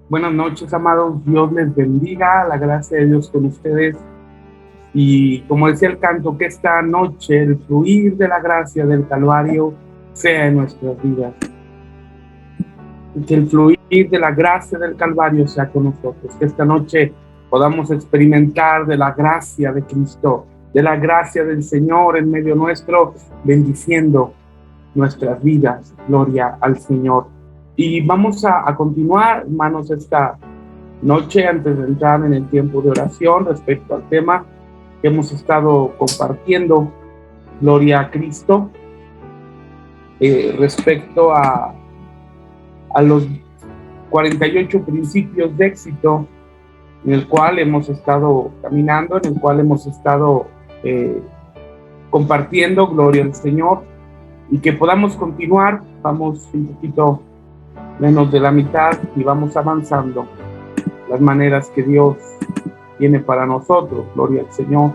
Buenas noches, amados. Dios les bendiga. La gracia de Dios con ustedes. Y como decía el canto, que esta noche el fluir de la gracia del Calvario sea en nuestras vidas. Y que el fluir de la gracia del Calvario sea con nosotros. Que esta noche podamos experimentar de la gracia de Cristo, de la gracia del Señor en medio nuestro, bendiciendo nuestras vidas. Gloria al Señor. Y vamos a continuar, hermanos, esta noche antes de entrar en el tiempo de oración respecto al tema que hemos estado compartiendo, Gloria a Cristo, respecto a los 48 principios de éxito en el cual hemos estado caminando, en el cual hemos estado compartiendo, gloria al Señor, y que podamos continuar. Vamos un poquito menos de la mitad y vamos avanzando las maneras que Dios tiene para nosotros. Gloria al Señor,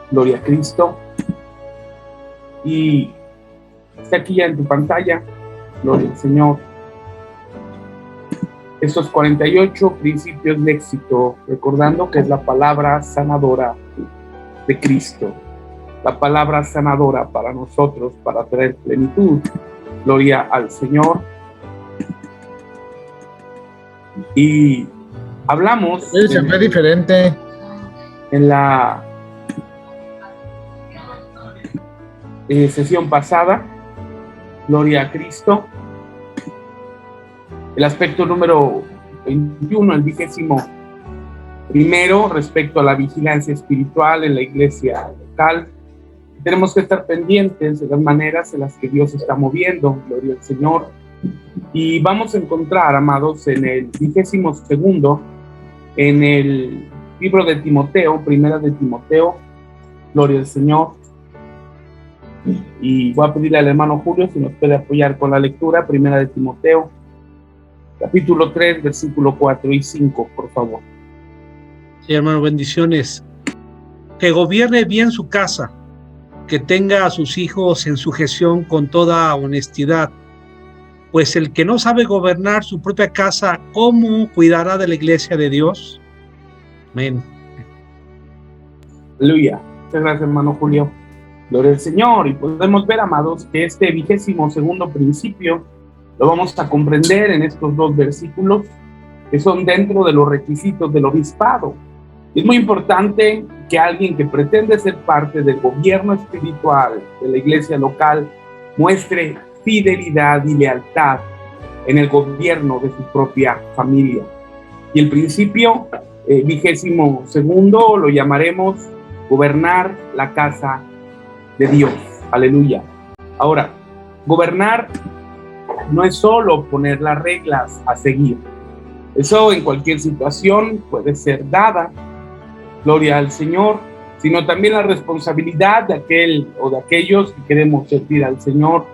gloria a Cristo. Y está aquí ya en tu pantalla, gloria al Señor, estos 48 principios de éxito, recordando que es la palabra sanadora de Cristo, la palabra sanadora para nosotros, para traer plenitud. Gloria al Señor. Y hablamos siempre diferente en la sesión pasada, gloria a Cristo, el aspecto número 21, el 21º, respecto a la vigilancia espiritual en la iglesia local. Tenemos que estar pendientes de las maneras en las que Dios está moviendo, gloria al Señor. Y vamos a encontrar, amados, en el 22º, en el libro de Timoteo, primera de Timoteo, gloria al Señor. Y voy a pedirle al hermano Julio si nos puede apoyar con la lectura, primera de Timoteo, capítulo 3, versículo 4 y 5, por favor. Sí, hermano, bendiciones. Que gobierne bien su casa, que tenga a sus hijos en sujeción con toda honestidad, pues el que no sabe gobernar su propia casa, ¿cómo cuidará de la iglesia de Dios? Amén. Aleluya. Muchas gracias, hermano Julio. Gloria al Señor. Y podemos ver, amados, que este 22º principio lo vamos a comprender en estos dos versículos que son dentro de los requisitos del obispado. Es muy importante que alguien que pretende ser parte del gobierno espiritual de la iglesia local muestre fidelidad y lealtad en el gobierno de su propia familia. Y el principio 22º lo llamaremos gobernar la casa de Dios. Aleluya. Ahora, gobernar no es solo poner las reglas a seguir. Eso en cualquier situación puede ser dada, gloria al Señor, sino también la responsabilidad de aquel o de aquellos que queremos servir al Señor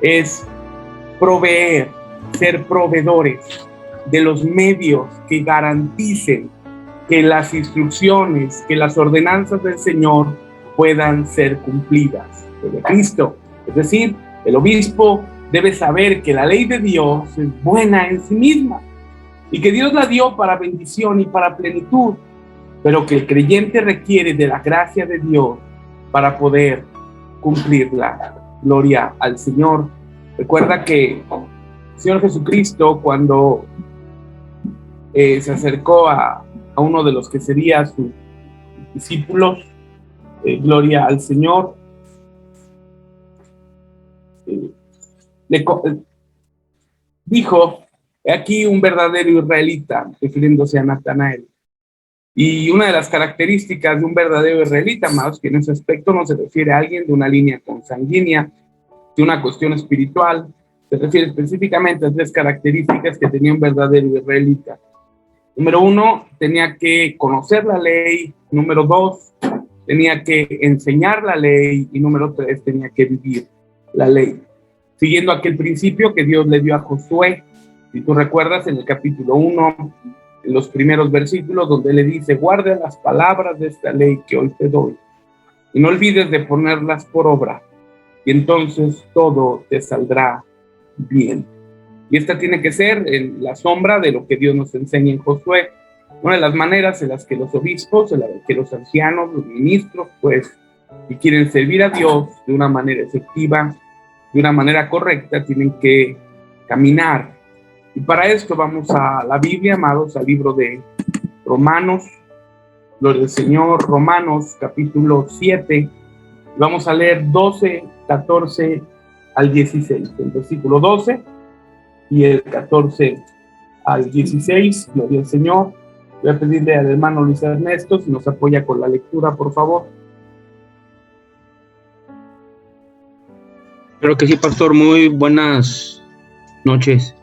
es proveer, ser proveedores de los medios que garanticen que las instrucciones, que las ordenanzas del Señor puedan ser cumplidas por Cristo. Es decir, el obispo debe saber que la ley de Dios es buena en sí misma y que Dios la dio para bendición y para plenitud, pero que el creyente requiere de la gracia de Dios para poder cumplirla. Gloria al Señor. Recuerda que el Señor Jesucristo, cuando se acercó a uno de los que sería sus discípulos, gloria al Señor, dijo: aquí un verdadero israelita, refiriéndose a Natanael. Y una de las características de un verdadero israelita, más que en ese aspecto no se refiere a alguien de una línea consanguínea, de una cuestión espiritual, se refiere específicamente a 3 características que tenía un verdadero israelita. Número 1, tenía que conocer la ley. Número 2, tenía que enseñar la ley. Y número 3, tenía que vivir la ley, siguiendo aquel principio que Dios le dio a Josué. Si tú recuerdas, en el capítulo 1, en los primeros versículos, donde le dice: guarda las palabras de esta ley que hoy te doy y no olvides de ponerlas por obra, y entonces todo te saldrá bien. Y esta tiene que ser la sombra de lo que Dios nos enseña en Josué. Una de las maneras en las que los obispos, en las que los ancianos, los ministros, pues, si quieren servir a Dios de una manera efectiva, de una manera correcta, tienen que caminar. Y para esto vamos a la Biblia, amados, al libro de Romanos, gloria al Señor, Romanos capítulo 7, vamos a leer 12, 14 al 16, el versículo 12 y el 14 al 16, gloria al Señor. Voy a pedirle al hermano Luis Ernesto si nos apoya con la lectura, por favor. Creo que sí, pastor. Muy buenas noches.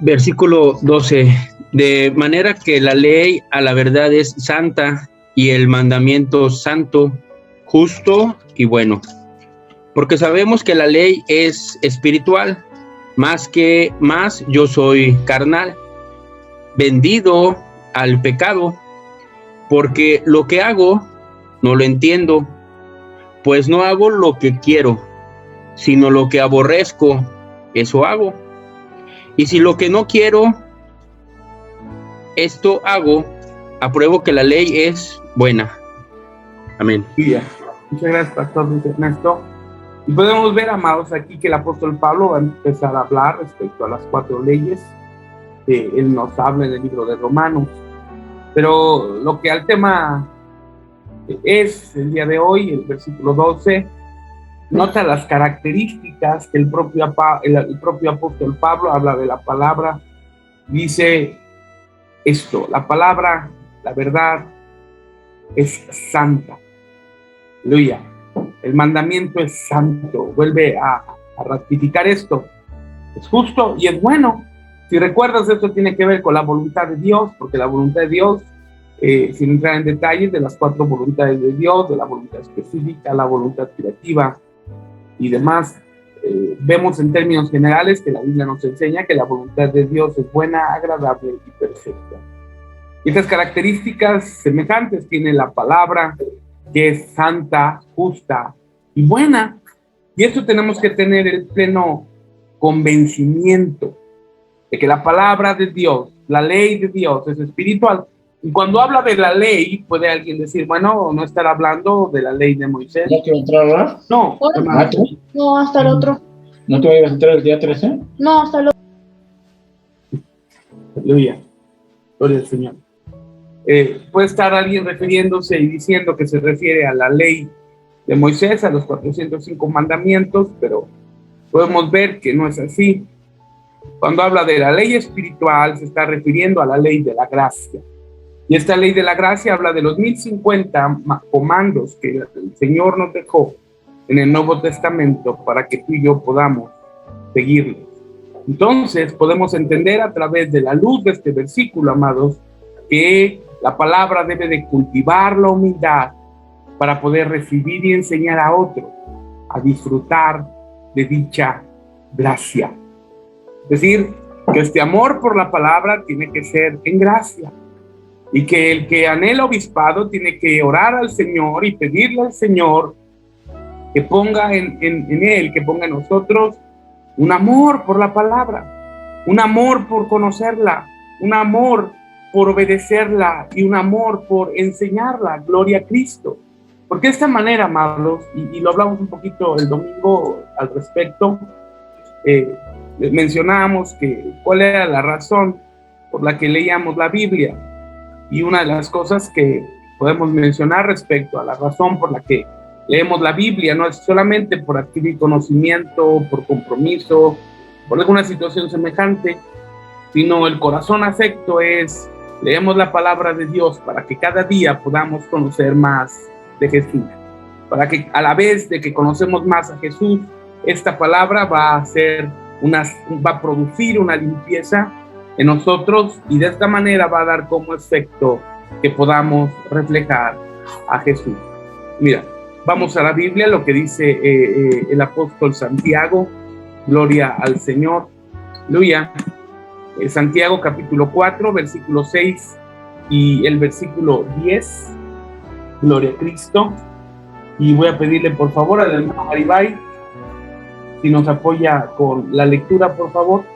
Versículo 12. De manera que la ley a la verdad es santa y el mandamiento santo, justo y bueno. Porque sabemos que la ley es espiritual, más yo soy carnal, vendido al pecado, porque lo que hago no lo entiendo, pues no hago lo que quiero, sino lo que aborrezco, eso hago. Y si lo que no quiero, esto hago, apruebo que la ley es buena. Amén. Bien. Muchas gracias, pastor Luis Ernesto. Y podemos ver, amados, aquí que el apóstol Pablo va a empezar a hablar respecto a las 4 leyes que él nos habla en el libro de Romanos. Pero lo que al tema es el día de hoy, el versículo 12, nota las características que el propio apóstol Pablo habla de la palabra. Dice esto: la palabra, la verdad, es santa. Aleluya. El mandamiento es santo. Vuelve a ratificar esto. Es justo y es bueno. Si recuerdas, esto tiene que ver con la voluntad de Dios, porque la voluntad de Dios, sin entrar en detalles de las 4 voluntades de Dios, de la voluntad específica, la voluntad creativa y demás, vemos en términos generales que la Biblia nos enseña que la voluntad de Dios es buena, agradable y perfecta. Y estas características semejantes tiene la palabra, que es santa, justa y buena. Y esto tenemos que tener el pleno convencimiento de que la palabra de Dios, la ley de Dios es espiritual. Y cuando habla de la ley, puede alguien decir, bueno, no estará hablando de la ley de Moisés. ¿No te va a entrar ahora? No. No, hasta el otro. ¿No te vas a entrar el día 13? No, hasta el otro. Aleluya. Gloria al Señor. Puede estar alguien refiriéndose y diciendo que se refiere a la ley de Moisés, a los 405 mandamientos, pero podemos ver que no es así. Cuando habla de la ley espiritual, se está refiriendo a la ley de la gracia. Y esta ley de la gracia habla de los 1050 comandos que el Señor nos dejó en el Nuevo Testamento para que tú y yo podamos seguirlos. Entonces, podemos entender a través de la luz de este versículo, amados, que la palabra debe de cultivar la humildad para poder recibir y enseñar a otros a disfrutar de dicha gracia. Es decir, que este amor por la palabra tiene que ser en gracia, y que el que anhela obispado tiene que orar al Señor y pedirle al Señor que ponga en él, que ponga en nosotros un amor por la palabra, un amor por conocerla, un amor por obedecerla y un amor por enseñarla. Gloria a Cristo. Porque de esta manera, amados, y lo hablamos un poquito el domingo al respecto, mencionábamos que cuál era la razón por la que leíamos la Biblia. Y una de las cosas que podemos mencionar respecto a la razón por la que leemos la Biblia no es solamente por adquirir conocimiento, por compromiso, por alguna situación semejante, sino el corazón afecto es: leemos la palabra de Dios para que cada día podamos conocer más de Jesús, para que a la vez de que conocemos más a Jesús, esta palabra va a producir una limpieza en nosotros, y de esta manera va a dar como efecto que podamos reflejar a Jesús. Mira, vamos a la Biblia, lo que dice el apóstol Santiago. Gloria al Señor. Aleluya. Santiago capítulo 4, versículo 6 y el versículo 10. Gloria a Cristo. Y voy a pedirle por favor al hermano Garibay si nos apoya con la lectura, por favor.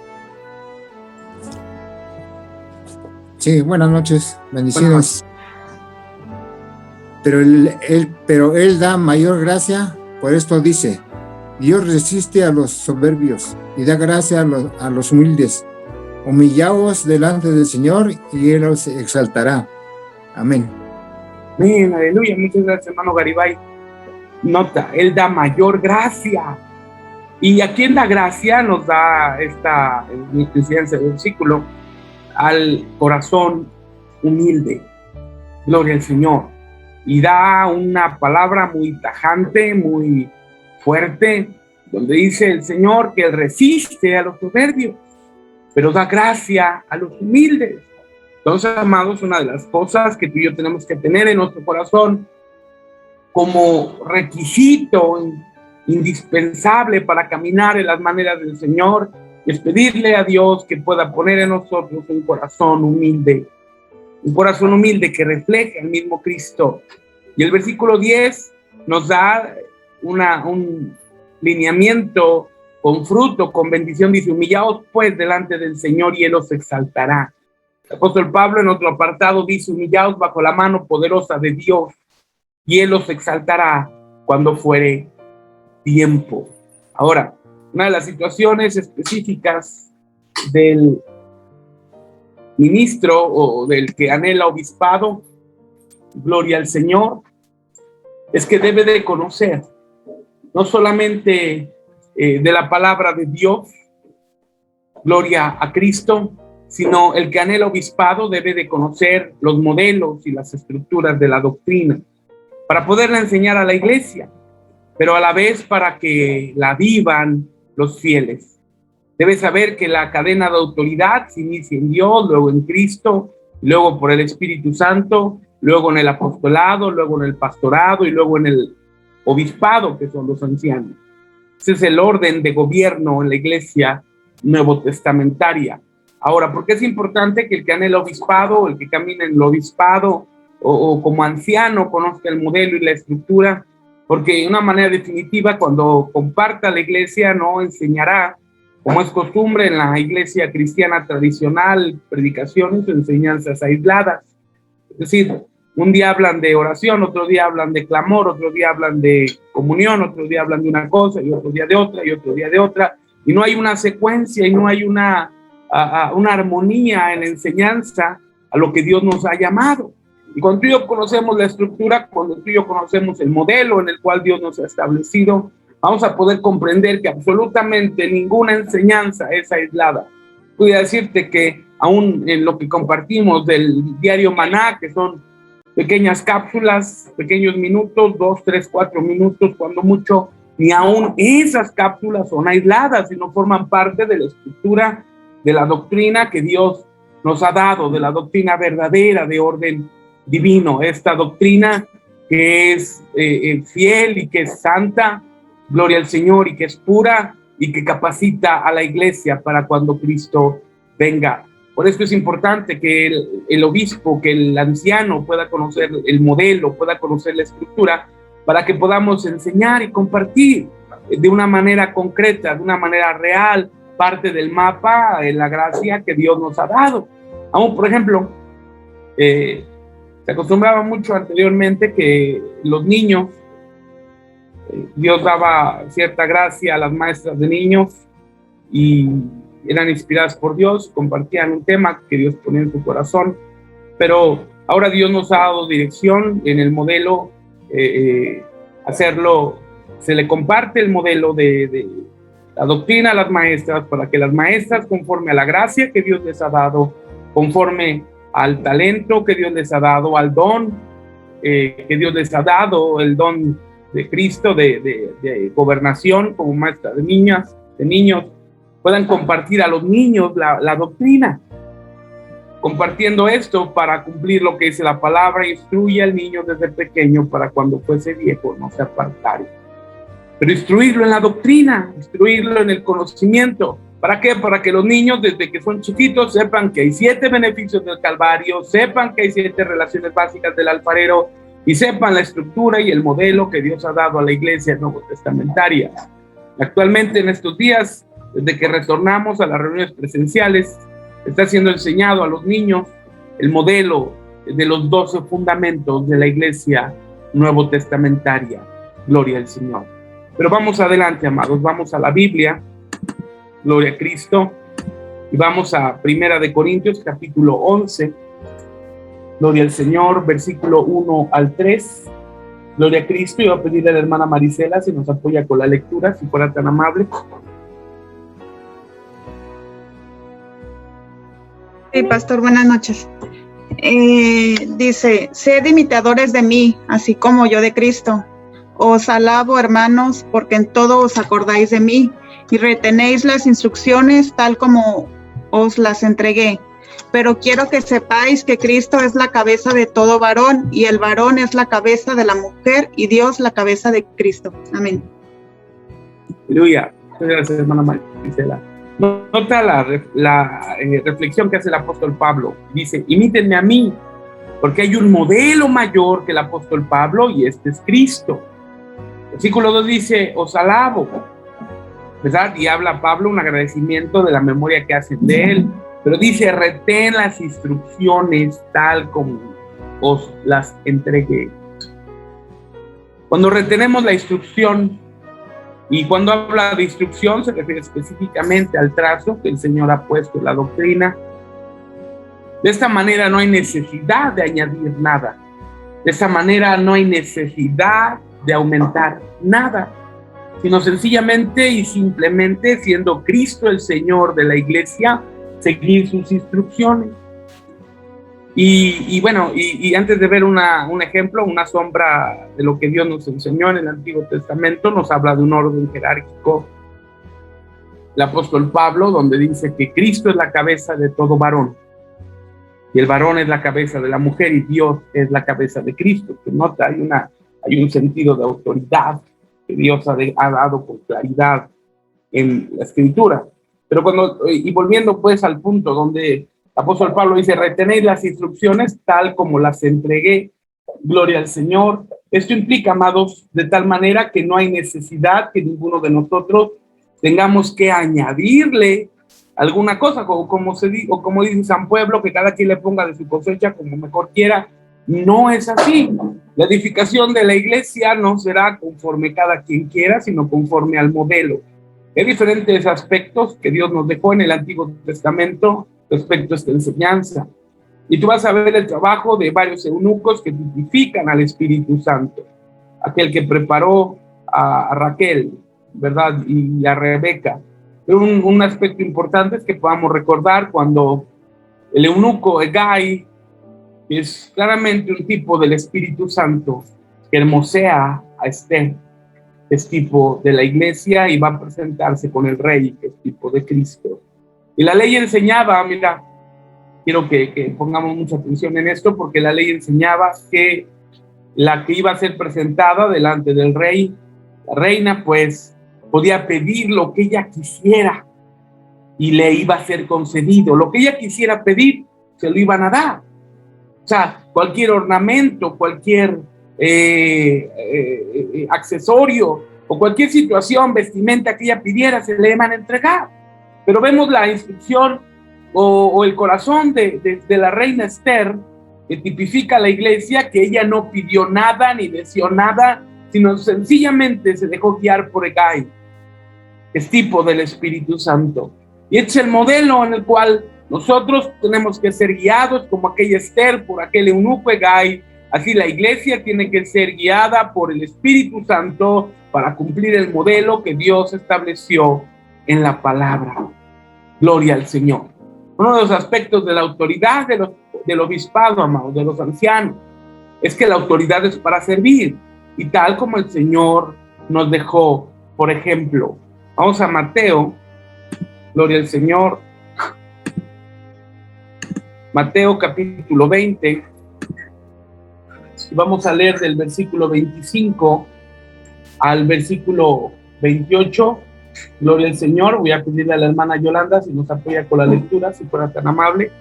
Sí, buenas noches, bendiciones. Buenas noches. Pero él da mayor gracia, por esto dice: Dios resiste a los soberbios y da gracia a los humildes. Humillaos delante del Señor y Él os exaltará. Amén. Amén, aleluya. Muchas gracias, hermano Garibay. Nota, Él da mayor gracia. ¿Y a quién da gracia? Nos da esta enseñanza del versículo: al corazón humilde. Gloria al Señor. Y da una palabra muy tajante, muy fuerte, donde dice el Señor que Él resiste a los soberbios, pero da gracia a los humildes. Entonces, amados, una de las cosas que tú y yo tenemos que tener en nuestro corazón como requisito indispensable para caminar en las maneras del Señor es pedirle a Dios que pueda poner en nosotros un corazón humilde que refleje al mismo Cristo. Y el versículo 10 nos da un lineamiento con fruto, con bendición. Dice: humillaos pues delante del Señor y Él os exaltará. El apóstol Pablo en otro apartado dice: humillaos bajo la mano poderosa de Dios y Él os exaltará cuando fuere tiempo. Ahora, una de las situaciones específicas del ministro o del que anhela obispado, gloria al Señor, es que debe de conocer no solamente de la palabra de Dios, gloria a Cristo, sino el que anhela obispado debe de conocer los modelos y las estructuras de la doctrina para poderla enseñar a la iglesia, pero a la vez para que la vivan los fieles. Debe saber que la cadena de autoridad se inicia en Dios, luego en Cristo, luego por el Espíritu Santo, luego en el apostolado, luego en el pastorado y luego en el obispado, que son los ancianos. Ese es el orden de gobierno en la iglesia nuevo testamentaria. Ahora, ¿por qué es importante que el que anhela obispado, el que camina en el obispado o como anciano conozca el modelo y la estructura? Porque de una manera definitiva, cuando comparta la iglesia, no enseñará, como es costumbre en la iglesia cristiana tradicional, predicaciones o enseñanzas aisladas. Es decir, un día hablan de oración, otro día hablan de clamor, otro día hablan de comunión, otro día hablan de una cosa y otro día de otra y otro día de otra. Y no hay una secuencia y no hay una armonía en la enseñanza a lo que Dios nos ha llamado. Y cuando tú y yo conocemos la estructura, cuando tú y yo conocemos el modelo en el cual Dios nos ha establecido, vamos a poder comprender que absolutamente ninguna enseñanza es aislada. Voy a decirte que aún en lo que compartimos del diario Maná, que son pequeñas cápsulas, pequeños minutos, 2, 3, 4 minutos, cuando mucho, ni aún esas cápsulas son aisladas, sino forman parte de la estructura de la doctrina que Dios nos ha dado, de la doctrina verdadera de orden divino, esta doctrina que es fiel y que es santa, gloria al Señor, y que es pura y que capacita a la iglesia para cuando Cristo venga. Por eso es importante que el obispo, que el anciano pueda conocer el modelo, pueda conocer la estructura, para que podamos enseñar y compartir de una manera concreta, de una manera real, parte del mapa de la gracia que Dios nos ha dado. Aún, por ejemplo, se acostumbraba mucho anteriormente que los niños, Dios daba cierta gracia a las maestras de niños y eran inspiradas por Dios, compartían un tema que Dios ponía en su corazón, pero ahora Dios nos ha dado dirección en el modelo, hacerlo, se le comparte el modelo de la doctrina a las maestras para que las maestras, conforme a la gracia que Dios les ha dado, conforme al talento que Dios les ha dado, al don que Dios les ha dado, el don de Cristo de gobernación como maestra de niños, puedan compartir a los niños la doctrina. Compartiendo esto para cumplir lo que dice la palabra: instruye al niño desde pequeño para cuando fuese viejo no se apartare. Pero instruirlo en la doctrina, instruirlo en el conocimiento. ¿Para qué? Para que los niños desde que son chiquitos sepan que hay 7 beneficios del Calvario, sepan que hay 7 relaciones básicas del alfarero y sepan la estructura y el modelo que Dios ha dado a la iglesia nuevo testamentaria. Actualmente en estos días, desde que retornamos a las reuniones presenciales, está siendo enseñado a los niños el modelo de los 12 fundamentos de la iglesia nuevo testamentaria. Gloria al Señor. Pero vamos adelante, amados, vamos a la Biblia, gloria a Cristo, y vamos a 1 de Corintios, capítulo 11, gloria al Señor, versículo 1 al 3, gloria a Cristo. Y voy a pedirle a la hermana Marisela si nos apoya con la lectura, si fuera tan amable. Sí, pastor, buenas noches. Dice, sed imitadores de mí, así como yo de Cristo. Os alabo, hermanos, porque en todo os acordáis de mí y retenéis las instrucciones tal como os las entregué. Pero quiero que sepáis que Cristo es la cabeza de todo varón, y el varón es la cabeza de la mujer, y Dios la cabeza de Cristo. Amén. Aleluya. Gracias, hermana Marisela. Nota la reflexión que hace el apóstol Pablo. Dice, imítenme a mí, porque hay un modelo mayor que el apóstol Pablo, y este es Cristo. Versículo 2 dice, os alabo, ¿verdad? Y habla Pablo un agradecimiento de la memoria que hacen de él, pero dice, retén las instrucciones tal como os las entregué. Cuando retenemos la instrucción, y cuando habla de instrucción se refiere específicamente al trazo que el Señor ha puesto en la doctrina. De esta manera no hay necesidad de añadir nada. De esta manera no hay necesidad de aumentar nada, sino sencillamente y simplemente, siendo Cristo el Señor de la iglesia, seguir sus instrucciones. Y bueno, antes de ver un ejemplo, una sombra de lo que Dios nos enseñó en el Antiguo Testamento, nos habla de un orden jerárquico. El apóstol Pablo, donde dice que Cristo es la cabeza de todo varón, y el varón es la cabeza de la mujer, y Dios es la cabeza de Cristo. Que nota, hay un sentido de autoridad que Dios ha dado con claridad en la Escritura. Pero volviendo pues al punto donde el apóstol Pablo dice, retenéis las instrucciones tal como las entregué, gloria al Señor. Esto implica, amados, de tal manera que no hay necesidad que ninguno de nosotros tengamos que añadirle alguna cosa, como dice San Pueblo, que cada quien le ponga de su cosecha como mejor quiera. No es así. La edificación de la iglesia no será conforme cada quien quiera, sino conforme al modelo. Hay diferentes aspectos que Dios nos dejó en el Antiguo Testamento respecto a esta enseñanza. Y tú vas a ver el trabajo de varios eunucos que tipifican al Espíritu Santo. Aquel que preparó a Raquel, ¿verdad? Y a Rebeca. Pero un aspecto importante es que podamos recordar cuando el eunuco Hegai, que es claramente un tipo del Espíritu Santo, que hermosea a Esther, que es tipo de la iglesia, y va a presentarse con el rey, que es tipo de Cristo. Y la ley enseñaba, mira, quiero que pongamos mucha atención en esto, porque la ley enseñaba que la que iba a ser presentada delante del rey, la reina, pues, podía pedir lo que ella quisiera y le iba a ser concedido. Lo que ella quisiera pedir, se lo iban a dar. O sea, cualquier ornamento, cualquier accesorio o cualquier situación, vestimenta que ella pidiera, se le iban a entregar. Pero vemos la instrucción o el corazón de la reina Esther, que tipifica a la iglesia, que ella no pidió nada ni deseó nada, sino sencillamente se dejó guiar por Hegai, que es tipo del Espíritu Santo. Y este es el modelo en el cual nosotros tenemos que ser guiados, como aquella Esther por aquel eunuco Hegai. Así la iglesia tiene que ser guiada por el Espíritu Santo para cumplir el modelo que Dios estableció en la palabra. Gloria al Señor. Uno de los aspectos de la autoridad del obispado, amados, de los ancianos, es que la autoridad es para servir, y tal como el Señor nos dejó. Por ejemplo, vamos a Mateo, gloria al Señor, Mateo capítulo 20, y vamos a leer del versículo 25 al versículo 28, gloria al Señor. Voy a pedirle a la hermana Yolanda si nos apoya con la lectura, si fuera tan amable.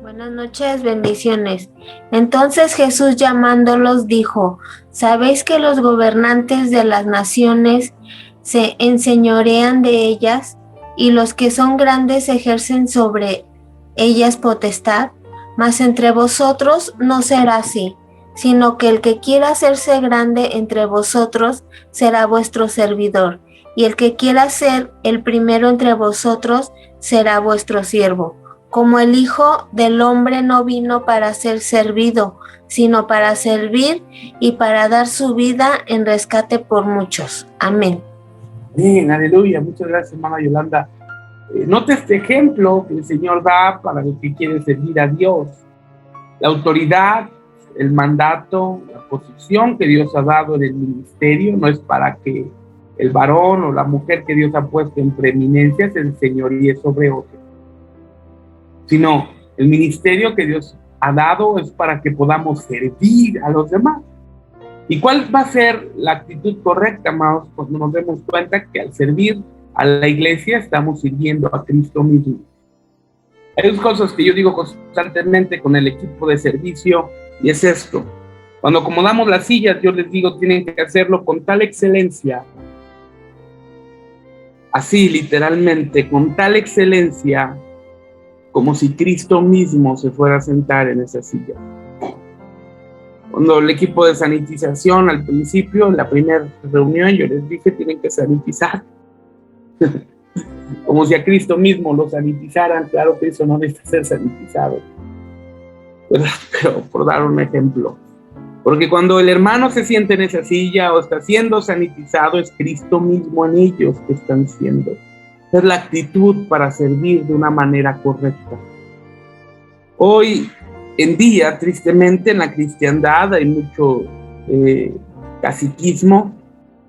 Buenas noches, bendiciones. Entonces Jesús, llamándolos, dijo: ¿Sabéis que los gobernantes de las naciones se enseñorean de ellas, y los que son grandes ejercen sobre ellas potestad, mas entre vosotros no será así, sino que el que quiera hacerse grande entre vosotros será vuestro servidor, y el que quiera ser el primero entre vosotros será vuestro siervo. Como el Hijo del Hombre no vino para ser servido, sino para servir y para dar su vida en rescate por muchos. Amén. Bien, aleluya. Muchas gracias, hermana Yolanda. Nota este ejemplo que el Señor da para los que quieren servir a Dios. La autoridad, el mandato, la posición que Dios ha dado en el ministerio no es para que el varón o la mujer que Dios ha puesto en preeminencia se enseñoríe sobre otro, sino el ministerio que Dios ha dado es para que podamos servir a los demás. ¿Y cuál va a ser la actitud correcta, amados, cuando nos demos cuenta que al servir a la iglesia estamos sirviendo a Cristo mismo? Hay dos cosas que yo digo constantemente con el equipo de servicio, y es esto: cuando acomodamos las sillas, yo les digo, tienen que hacerlo con tal excelencia, así literalmente, con tal excelencia, como si Cristo mismo se fuera a sentar en esa silla. Cuando el equipo de sanitización al principio, en la primera reunión, yo les dije, tienen que sanitizar. Como si a Cristo mismo lo sanitizaran. Claro que eso no necesita ser sanitizado, ¿verdad? Pero por dar un ejemplo. Porque cuando el hermano se siente en esa silla o está siendo sanitizado, es Cristo mismo en ellos que están siendo. Es la actitud para servir de una manera correcta. Hoy en día, tristemente, en la cristiandad hay mucho caciquismo,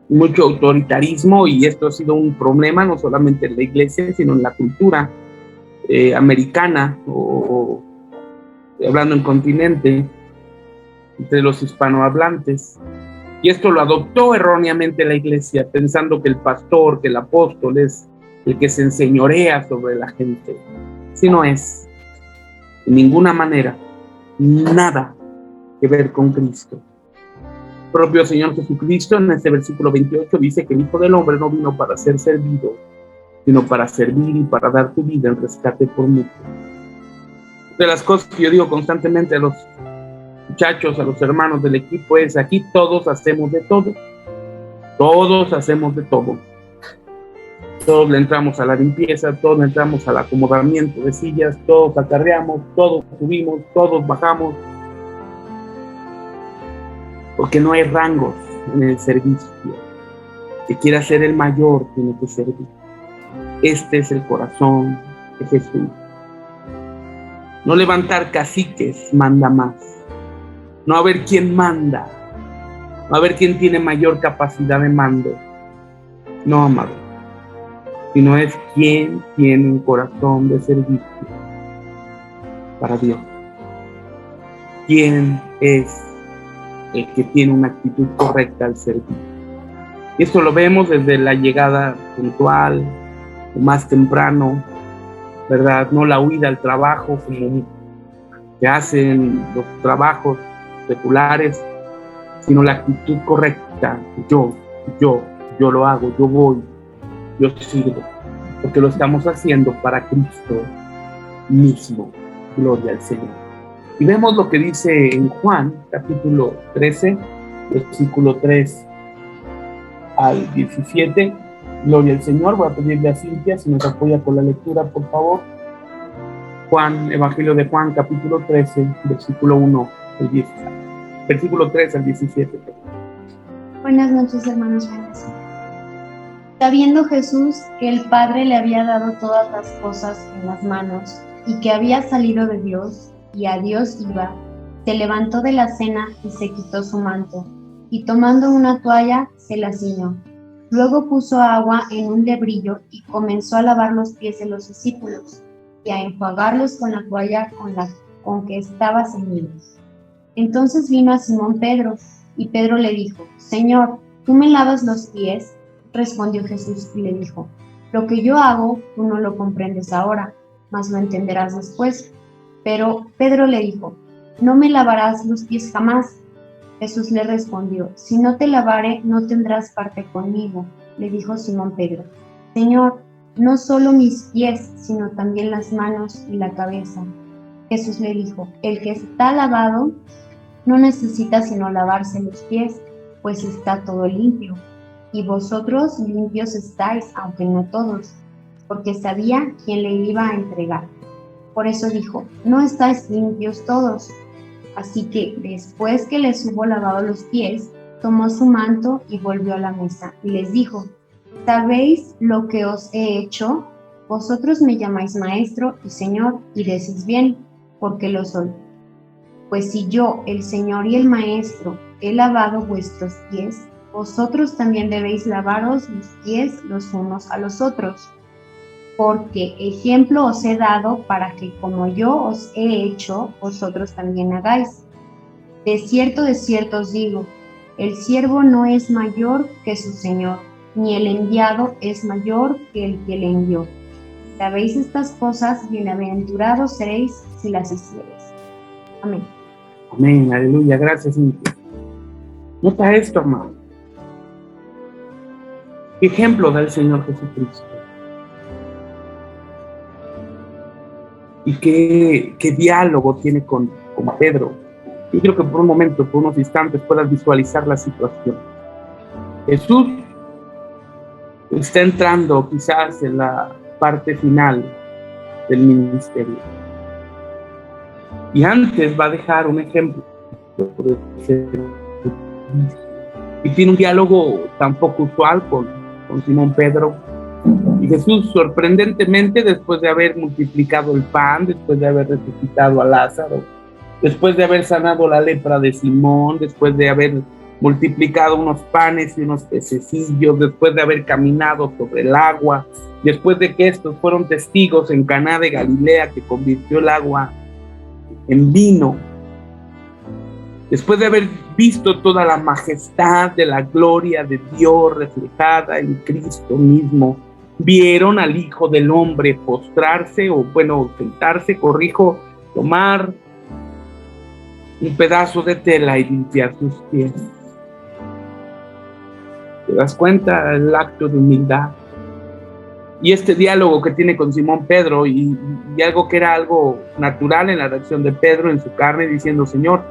mucho autoritarismo, y esto ha sido un problema no solamente en la iglesia, sino en la cultura americana, o hablando en continente, entre los hispanohablantes. Y esto lo adoptó erróneamente la iglesia, pensando que el pastor, que el apóstol es el que se enseñorea sobre la gente. Si no es, de ninguna manera, nada que ver con Cristo. El propio Señor Jesucristo en este versículo 28 dice que el Hijo del Hombre no vino para ser servido, sino para servir y para dar su vida en rescate por muchos. De las cosas que yo digo constantemente a los muchachos, a los hermanos del equipo, es: aquí todos hacemos de todo. Todos hacemos de todo. Todos le entramos a la limpieza, todos le entramos al acomodamiento de sillas, todos acarreamos, todos subimos, todos bajamos. Porque no hay rangos en el servicio. Que quiera ser el mayor tiene que servir. Este es el corazón de Jesús. No levantar caciques manda más. No a ver quién manda. No a ver quién tiene mayor capacidad de mando. No, amado. Sino es quien tiene un corazón de servicio para Dios. ¿Quién es el que tiene una actitud correcta al servir? Y esto lo vemos desde la llegada puntual, o más temprano, ¿verdad? No la huida al trabajo como que hacen los trabajos seculares, sino la actitud correcta. Yo lo hago, yo voy, yo sirvo, porque lo estamos haciendo para Cristo mismo. Gloria al Señor. Y vemos lo que dice en Juan, capítulo 13, versículo 3 al 17. Gloria al Señor. Voy a pedirle a Cintia si nos apoya con la lectura, por favor. Juan, Evangelio de Juan, capítulo 13, versículo 1 al 17. Versículo 3 al 17. Buenas noches, hermanos. Sabiendo Jesús que el Padre le había dado todas las cosas en las manos y que había salido de Dios y a Dios iba, se levantó de la cena y se quitó su manto, y tomando una toalla se la ciñó. Luego puso agua en un lebrillo y comenzó a lavar los pies de los discípulos y a enjuagarlos con la toalla con que estaba ceñido. Entonces vino a Simón Pedro, y Pedro le dijo: Señor, ¿tú me lavas los pies? Respondió Jesús y le dijo: Lo que yo hago, tú no lo comprendes ahora, mas lo entenderás después. Pero Pedro le dijo: No me lavarás los pies jamás. Jesús le respondió: Si no te lavare, no tendrás parte conmigo. Le dijo Simón Pedro: Señor, no solo mis pies, sino también las manos y la cabeza. Jesús le dijo: el que está lavado no necesita sino lavarse los pies, pues está todo limpio. Y vosotros limpios estáis, aunque no todos, porque sabía quién le iba a entregar. Por eso dijo: no estáis limpios todos. Así que después que les hubo lavado los pies, tomó su manto y volvió a la mesa, y les dijo: ¿sabéis lo que os he hecho? Vosotros me llamáis maestro y señor, y decís bien, porque lo soy. Pues si yo, el Señor y el Maestro, he lavado vuestros pies, vosotros también debéis lavaros los pies los unos a los otros. Porque ejemplo os he dado para que como yo os he hecho, vosotros también hagáis. De cierto os digo, el siervo no es mayor que su Señor, ni el enviado es mayor que el que le envió. ¿Sabéis estas cosas? Bienaventurados seréis si las hiciereis. Amén. Amén, aleluya, gracias, Cintia. Nota esto, amado. ¿Qué ejemplo da el Señor Jesucristo? ¿Y qué diálogo tiene con Pedro? Yo quiero que por un momento, por unos instantes, puedas visualizar la situación. Jesús está entrando quizás en la parte final del ministerio. Y antes va a dejar un ejemplo de servicio. Y tiene un diálogo tan poco usual con Simón Pedro. Y Jesús, sorprendentemente, después de haber multiplicado el pan, después de haber resucitado a Lázaro, después de haber sanado la lepra de Simón, después de haber multiplicado unos panes y unos pececillos, después de haber caminado sobre el agua, después de que estos fueron testigos en Caná de Galilea, que convirtió el agua en vino, después de haber visto toda la majestad de la gloria de Dios reflejada en Cristo mismo, vieron al Hijo del Hombre postrarse, sentarse, tomar un pedazo de tela y limpiar sus pies. ¿Te das cuenta? El acto de humildad. Y este diálogo que tiene con Simón Pedro y algo que era algo natural en la reacción de Pedro en su carne, diciendo: Señor,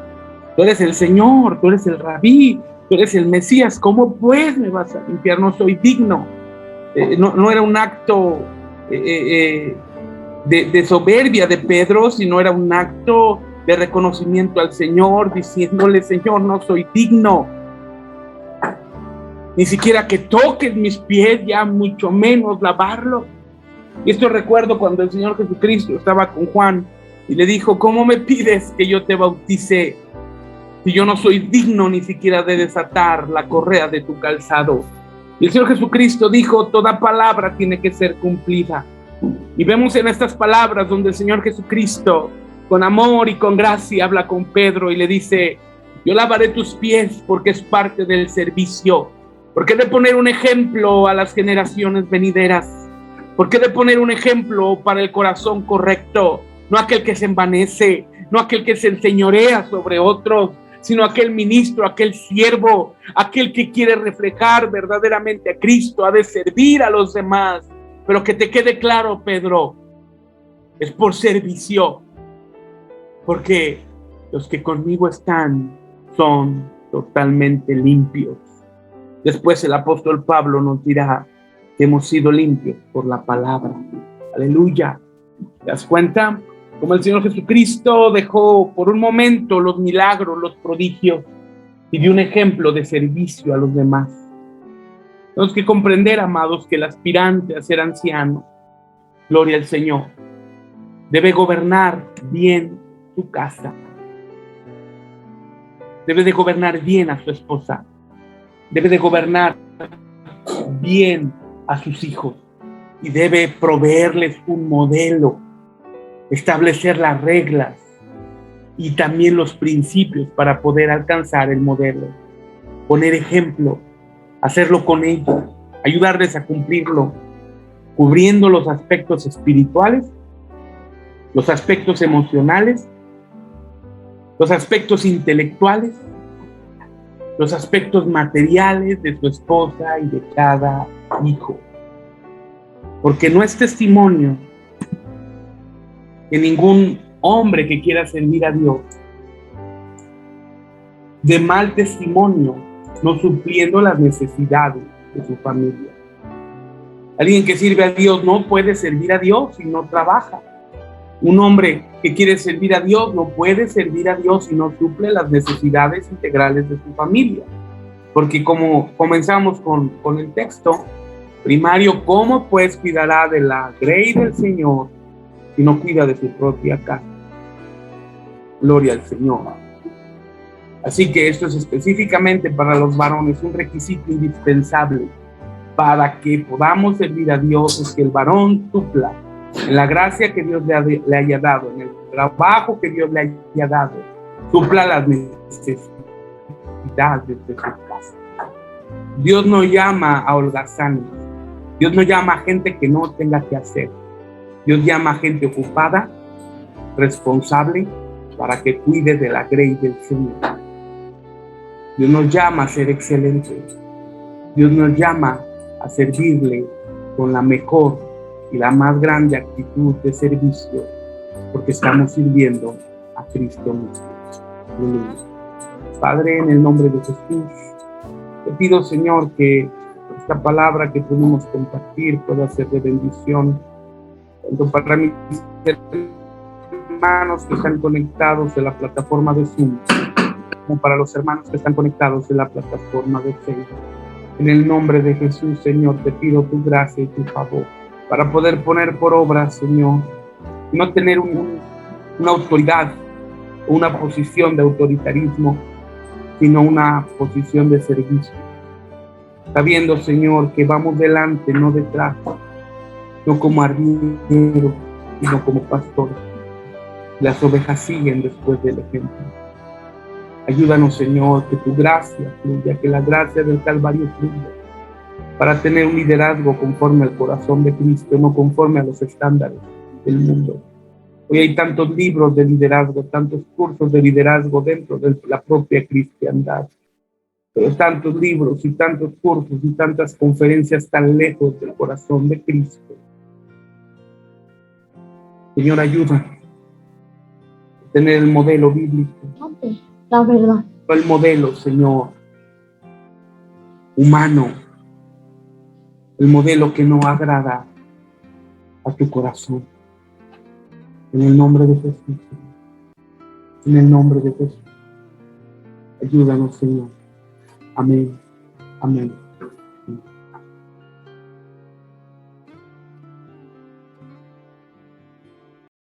tú eres el Señor, tú eres el Rabí, tú eres el Mesías, ¿cómo pues me vas a limpiar? No soy digno. No era un acto de soberbia de Pedro, sino era un acto de reconocimiento al Señor, diciéndole: Señor, no soy digno, ni siquiera que toques mis pies, ya mucho menos lavarlos. Y esto recuerdo cuando el Señor Jesucristo estaba con Juan y le dijo: ¿cómo me pides que yo te bautice si yo no soy digno ni siquiera de desatar la correa de tu calzado? Y el Señor Jesucristo dijo: toda palabra tiene que ser cumplida. Y vemos en estas palabras donde el Señor Jesucristo, con amor y con gracia, habla con Pedro y le dice: yo lavaré tus pies porque es parte del servicio, porque he de poner un ejemplo a las generaciones venideras, porque he de poner un ejemplo para el corazón correcto, no aquel que se envanece, no aquel que se enseñorea sobre otros, sino aquel ministro, aquel siervo, aquel que quiere reflejar verdaderamente a Cristo, ha de servir a los demás. Pero que te quede claro, Pedro, es por servicio, porque los que conmigo están son totalmente limpios. Después el apóstol Pablo nos dirá que hemos sido limpios por la palabra. Aleluya. ¿Te das cuenta? Como el Señor Jesucristo dejó por un momento los milagros, los prodigios, y dio un ejemplo de servicio a los demás. Tenemos que comprender, amados, que el aspirante a ser anciano, gloria al Señor, debe gobernar bien su casa. Debe de gobernar bien a su esposa. Debe de gobernar bien a sus hijos. Y debe proveerles un modelo, establecer las reglas y también los principios para poder alcanzar el modelo, poner ejemplo, hacerlo con ellos, ayudarles a cumplirlo, cubriendo los aspectos espirituales, los aspectos emocionales, los aspectos intelectuales, los aspectos materiales de su esposa y de cada hijo. Porque no es testimonio que ningún hombre que quiera servir a Dios de mal testimonio, no supliendo las necesidades de su familia. Alguien que sirve a Dios no puede servir a Dios si no trabaja. Un hombre que quiere servir a Dios no puede servir a Dios si no suple las necesidades integrales de su familia. Porque como comenzamos con el texto primario, ¿cómo pues cuidará de la grey del Señor si no cuida de su propia casa? Gloria al Señor. Así que esto es específicamente para los varones, un requisito indispensable para que podamos servir a Dios, es que el varón supla en la gracia que Dios le haya dado, en el trabajo que Dios le haya dado, supla las necesidades de su casa. Dios no llama a holgazanes, Dios no llama a gente que no tenga que hacer, Dios llama a gente ocupada, responsable, para que cuide de la grey del Señor. Dios nos llama a ser excelentes, Dios nos llama a servirle con la mejor y la más grande actitud de servicio, porque estamos sirviendo a Cristo mismo. Padre, en el nombre de Jesús, te pido, Señor, que esta palabra que pudimos compartir pueda ser de bendición, tanto para mis hermanos que están conectados en la plataforma de Zoom, como para los hermanos que están conectados en la plataforma de Facebook. En el nombre de Jesús, Señor, te pido tu gracia y tu favor para poder poner por obra, Señor, y no tener una autoridad o una posición de autoritarismo, sino una posición de servicio. Sabiendo, Señor, que vamos delante, no detrás, no como arrieros, sino como pastores. Las ovejas siguen después del ejemplo. Ayúdanos, Señor, que tu gracia fluya, que la gracia del Calvario fluya, para tener un liderazgo conforme al corazón de Cristo, no conforme a los estándares del mundo. Hoy hay tantos libros de liderazgo, tantos cursos de liderazgo dentro de la propia cristiandad, pero tantos libros y tantos cursos y tantas conferencias tan lejos del corazón de Cristo. Señor, ayuda a tener el modelo bíblico. La verdad. El modelo, Señor, humano, el modelo que no agrada a tu corazón. En el nombre de Jesús, Señor. En el nombre de Jesús. Ayúdanos, Señor. Amén. Amén.